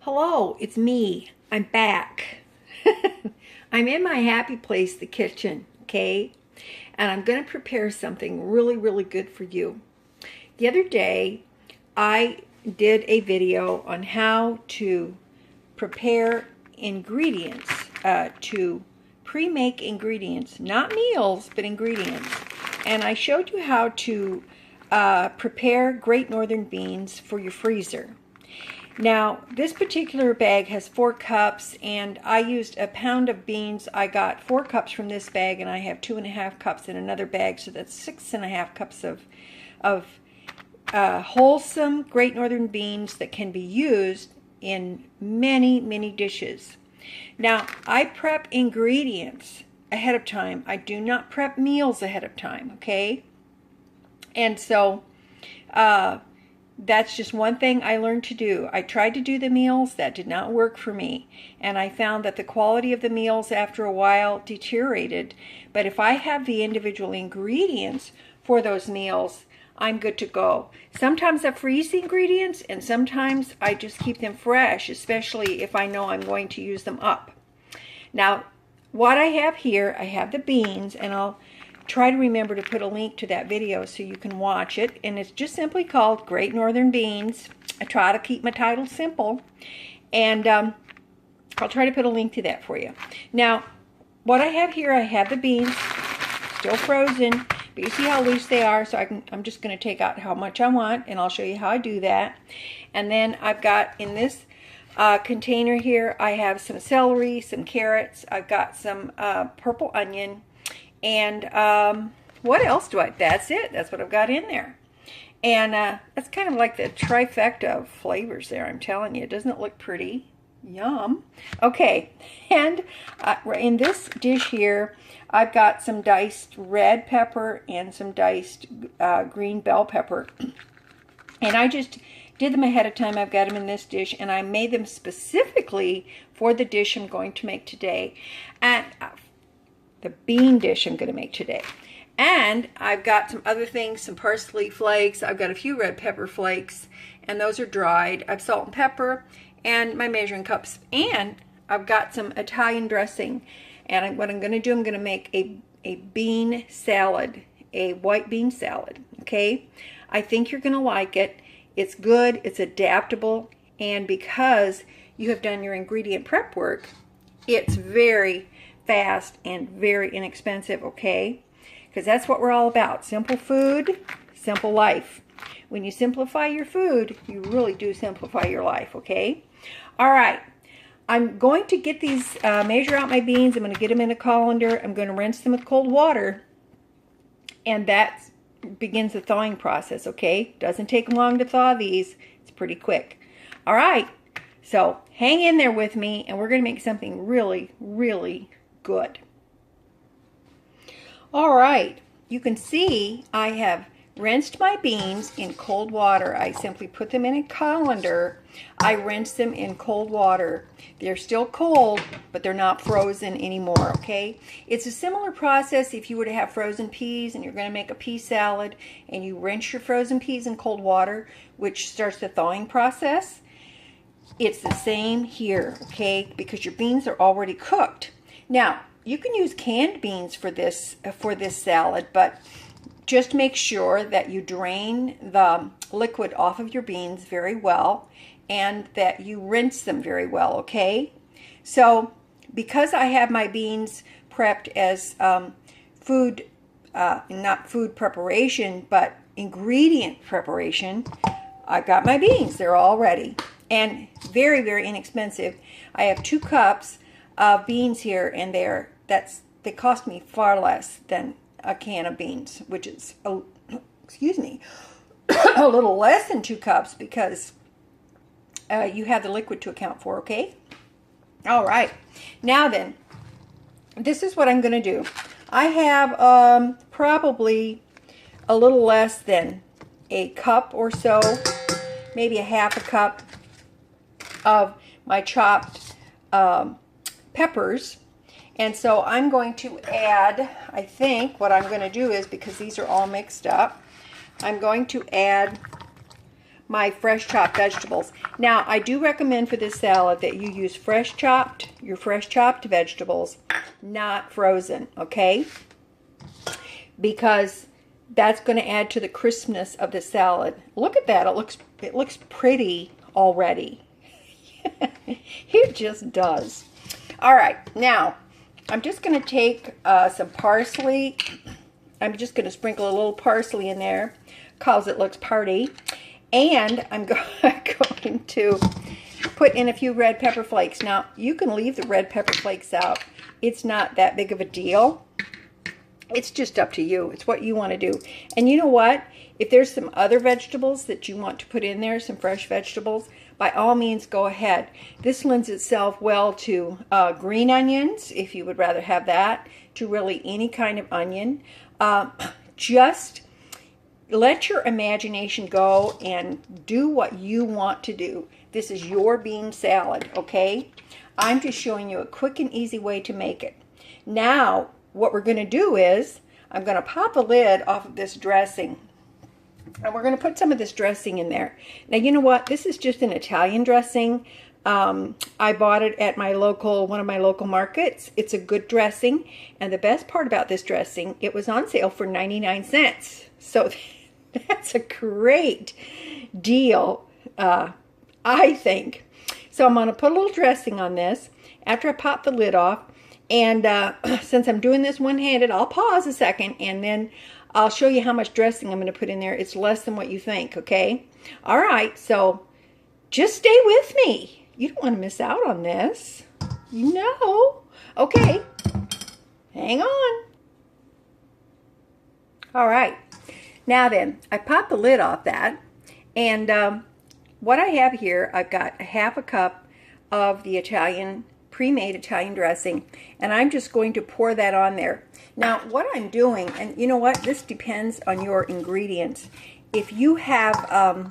Hello, it's me. I'm back. I'm in my happy place, the kitchen, okay? And I'm going to prepare something really, really good for you. The other day, I did a video on how to prepare ingredients, to pre-make ingredients, not meals, but ingredients. And I showed you how to prepare Great Northern beans for your freezer. Now, this particular bag has 4 cups, and I used a pound of beans. I got 4 cups from this bag, and I have 2.5 cups in another bag, so that's 6.5 cups of wholesome Great Northern beans that can be used in many, many dishes. Now, I prep ingredients ahead of time. I do not prep meals ahead of time, okay? And so, that's just one thing I learned to do. I tried to do the meals. That did not work for me. And I found that the quality of the meals after a while deteriorated. But if I have the individual ingredients for those meals, I'm good to go. Sometimes I freeze the ingredients, and sometimes I just keep them fresh, especially if I know I'm going to use them up. Now, what I have here, I have the beans, and I'll try to remember to put a link to that video so you can watch it. And it's just simply called Great Northern Beans. I try to keep my title simple. And I'll try to put a link to that for you. Now, what I have here, I have the beans still frozen. But you see how loose they are, so I'm just going to take out how much I want, and I'll show you how I do that. And then I've got in this container here, I have some celery, some carrots. I've got some purple onion. And what else do I, that's it. That's what I've got in there. And that's kind of like the trifecta of flavors there, I'm telling you. Doesn't it look pretty? Yum. Okay, and in this dish here, I've got some diced red pepper and some diced green bell pepper. And I just did them ahead of time. I've got them in this dish, and I made them specifically for the dish I'm going to make today. And the bean dish I'm going to make today. And I've got some other things, some parsley flakes. I've got a few red pepper flakes, and those are dried. I've salt and pepper and my measuring cups. And I've got some Italian dressing. And what I'm going to do, I'm going to make a bean salad, a white bean salad, okay? I think you're going to like it. It's good, it's adaptable, and because you have done your ingredient prep work, it's very fast and very inexpensive, okay? Because that's what we're all about. Simple food, simple life. When you simplify your food, you really do simplify your life, okay? All right. I'm going to get these, measure out my beans. I'm going to get them in a colander. I'm going to rinse them with cold water. And that begins the thawing process, okay? Doesn't take long to thaw these. It's pretty quick. All right. So hang in there with me, and we're going to make something really, really good. All right, you can see I have rinsed my beans in cold water. I simply put them in a colander. I rinse them in cold water. They're still cold, but they're not frozen anymore, okay? It's a similar process if you were to have frozen peas and you're going to make a pea salad, and you rinse your frozen peas in cold water, which starts the thawing process. It's the same here, okay? Because your beans are already cooked. Now, you can use canned beans for this salad, but just make sure that you drain the liquid off of your beans very well, and that you rinse them very well, okay? So, because I have my beans prepped as food, not food preparation, but ingredient preparation, I've got my beans. They're all ready. And very, very inexpensive. I have 2 cups of beans here, and they cost me far less than a can of beans, which is excuse me, a little less than 2 cups because you have the liquid to account for, okay? All right, now then, this is what I'm going to do. I have probably a little less than a cup or so, maybe a half a cup of my chopped peppers. And so I'm going to add, I think what I'm going to do is, because these are all mixed up, I'm going to add my fresh chopped vegetables. Now, I do recommend for this salad that you use your fresh chopped vegetables, not frozen, okay? Because that's going to add to the crispness of the salad. Look at that. It looks pretty already. It just does. All right, now I'm just going to take some parsley. I'm just going to sprinkle a little parsley in there because it looks party. And I'm going to put in a few red pepper flakes. Now, you can leave the red pepper flakes out. It's not that big of a deal. It's just up to you. It's what you want to do. And you know what? If there's some other vegetables that you want to put in there, some fresh vegetables, by all means, go ahead. This lends itself well to green onions, if you would rather have that, to really any kind of onion. Just let your imagination go and do what you want to do. This is your bean salad, okay? I'm just showing you a quick and easy way to make it. Now, what we're going to do is, I'm going to pop the lid off of this dressing. And we're going to put some of this dressing in there. Now, you know what? This is just an Italian dressing. I bought it at one of my local markets. It's a good dressing. And the best part about this dressing, it was on sale for 99 cents. So that's a great deal, I think. So I'm going to put a little dressing on this after I pop the lid off. And since I'm doing this one-handed, I'll pause a second and then I'll show you how much dressing I'm going to put in there. It's less than what you think, okay? All right, so just stay with me. You don't want to miss out on this. You know. Okay, hang on. All right, now then, I popped the lid off that. And what I have here, I've got a half a cup of the pre-made Italian dressing, and I'm just going to pour that on there. Now, what I'm doing, and you know what, this depends on your ingredients. If you have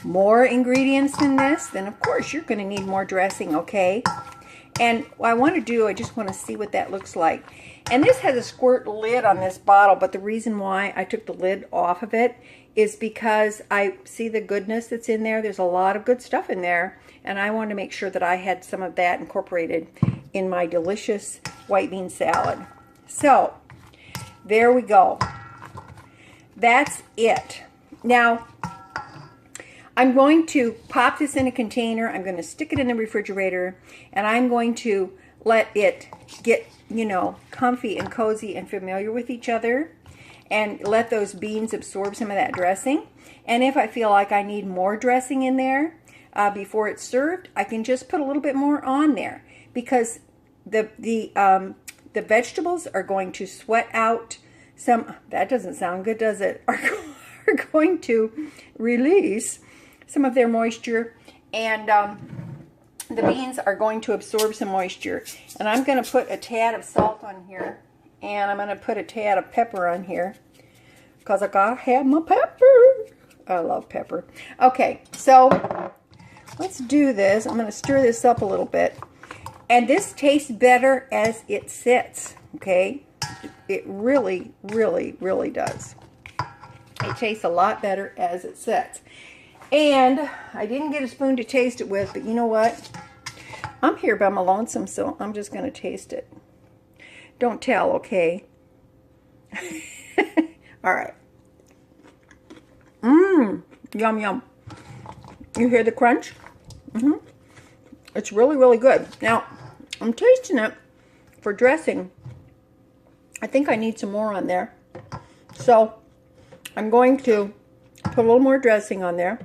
more ingredients than this, then of course you're going to need more dressing, okay? And what I want to do, I just want to see what that looks like. And this has a squirt lid on this bottle, but the reason why I took the lid off of it is because I see the goodness that's in there. There's a lot of good stuff in there, and I wanted to make sure that I had some of that incorporated in my delicious white bean salad. So, there we go. That's it. Now, I'm going to pop this in a container. I'm going to stick it in the refrigerator, and I'm going to let it get, you know, comfy and cozy and familiar with each other, and let those beans absorb some of that dressing. And if I feel like I need more dressing in there before it's served, I can just put a little bit more on there, because the vegetables are going to sweat out some, that doesn't sound good, does it? Are going to release some of their moisture, and the beans are going to absorb some moisture. And I'm going to put a tad of salt on here, and I'm going to put a tad of pepper on here, because I gotta have my pepper. I love pepper. Okay, so let's do this. I'm going to stir this up a little bit. And this tastes better as it sits, okay? It really, really, really does. It tastes a lot better as it sits. And I didn't get a spoon to taste it with, but you know what? I'm here by my lonesome, so I'm just going to taste it. Don't tell, okay? All right. Mmm, yum, yum. You hear the crunch? Mm-hmm. It's really, really good. Now, I'm tasting it for dressing. I think I need some more on there. So, I'm going to put a little more dressing on there.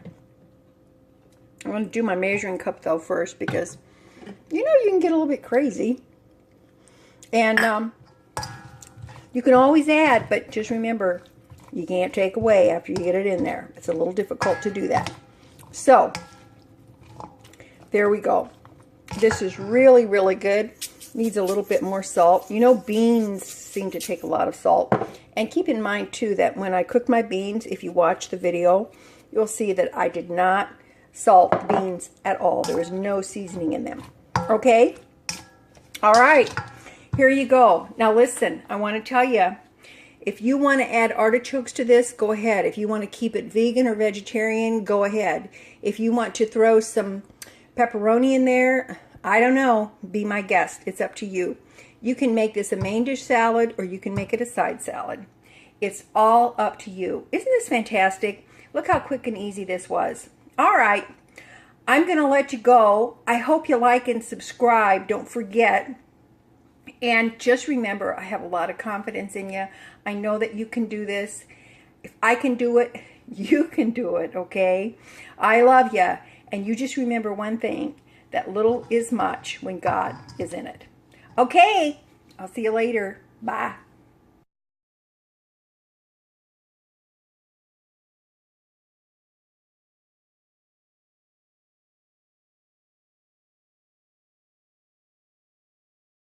I'm going to do my measuring cup, though, first, because, you know, you can get a little bit crazy. And you can always add, but just remember, you can't take away after you get it in there. It's a little difficult to do that. So, there we go. This is really, really good. Needs a little bit more salt. You know, beans seem to take a lot of salt. And keep in mind, too, that when I cook my beans, if you watch the video, you'll see that I did not salt the beans at all. There was no seasoning in them. Okay? All right. Here you go. Now, listen, I want to tell you, If you want to add artichokes to this, go ahead. If you want to keep it vegan or vegetarian, go ahead. If you want to throw some pepperoni in there, I don't know. Be my guest. It's up to you. You can make this a main dish salad or you can make it a side salad. It's all up to you. Isn't this fantastic? Look how quick and easy this was. All right. I'm going to let you go. I hope you like and subscribe. Don't forget. And just remember, I have a lot of confidence in you. I know that you can do this. If I can do it, you can do it, okay? I love you. And you just remember one thing, that little is much when God is in it. Okay, I'll see you later. Bye.